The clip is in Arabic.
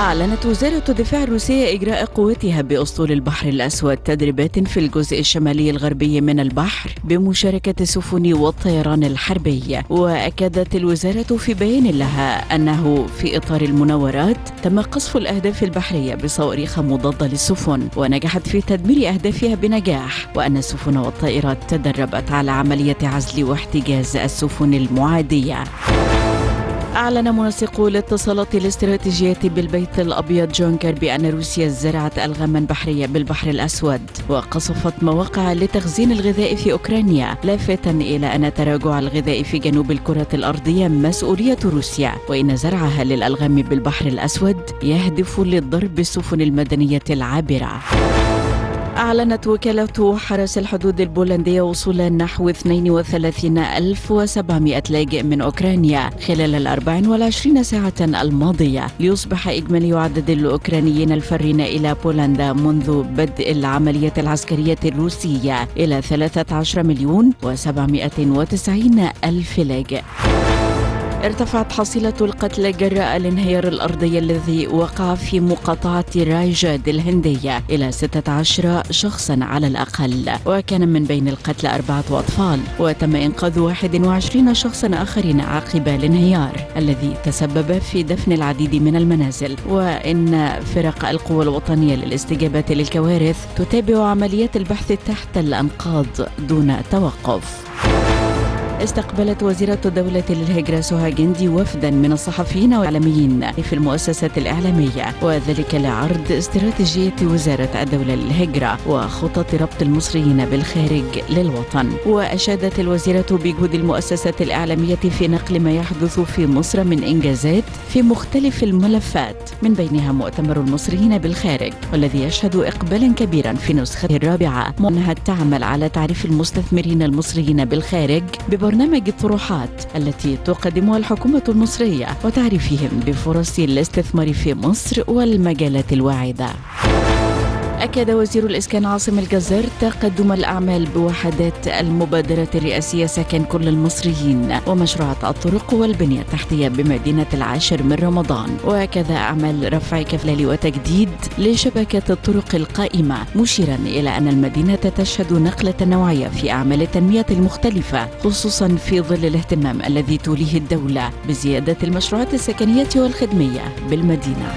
أعلنت وزارة الدفاع الروسية إجراء قوتها بأسطول البحر الأسود تدريبات في الجزء الشمالي الغربي من البحر بمشاركة السفن والطيران الحربي. وأكدت الوزارة في بيان لها أنه في إطار المناورات تم قصف الأهداف البحرية بصواريخ مضادة للسفن ونجحت في تدمير أهدافها بنجاح، وأن السفن والطائرات تدربت على عملية عزل واحتجاز السفن المعادية. أعلن منسقو الاتصالات الاستراتيجية بالبيت الأبيض جون كيربي أن روسيا زرعت ألغاما بحرية بالبحر الأسود وقصفت مواقع لتخزين الغذاء في أوكرانيا، لافتا إلى أن تراجع الغذاء في جنوب الكرة الأرضية مسؤولية روسيا، وإن زرعها للألغام بالبحر الأسود يهدف لضرب السفن المدنية العابرة. أعلنت وكالة حرس الحدود البولندية وصول نحو 32,700 لاجئ من أوكرانيا خلال 24 ساعة الماضية، ليصبح إجمالي عدد الأوكرانيين الفارين إلى بولندا منذ بدء العملية العسكرية الروسية إلى 13,790,000 لاجئ. ارتفعت حصيلة القتلى جراء الانهيار الأرضي الذي وقع في مقاطعة رايجاد الهندية إلى 16 شخصا على الأقل، وكان من بين القتلى 4 أطفال، وتم إنقاذ 21 شخصا آخرين عقب الانهيار الذي تسبب في دفن العديد من المنازل. وإن فرق القوى الوطنية للاستجابة للكوارث تتابع عمليات البحث تحت الأنقاض دون توقف. استقبلت وزيرة الدولة للهجرة سهى جندي وفدا من الصحفيين والإعلاميين في المؤسسة الإعلامية، وذلك لعرض استراتيجية وزارة الدولة للهجرة وخطط ربط المصريين بالخارج للوطن. وأشادت الوزيرة بجهود المؤسسة الإعلامية في نقل ما يحدث في مصر من إنجازات في مختلف الملفات، من بينها مؤتمر المصريين بالخارج والذي يشهد إقبالا كبيرا في نسخته الرابعة، وأنها تعمل على تعريف المستثمرين المصريين بالخارج برنامج الطروحات التي تقدمها الحكومة المصرية وتعريفهم بفرص الاستثمار في مصر والمجالات الواعدة. أكد وزير الإسكان عاصم الجزار تقدم الأعمال بوحدات المبادرة الرئاسية سكن كل المصريين ومشروعات الطرق والبنية التحتية بمدينة العاشر من رمضان، وكذا أعمال رفع كفلال وتجديد لشبكة الطرق القائمة، مشيرا إلى أن المدينة تشهد نقلة نوعية في أعمال التنمية المختلفة، خصوصا في ظل الاهتمام الذي توليه الدولة بزيادة المشروعات السكنية والخدمية بالمدينة.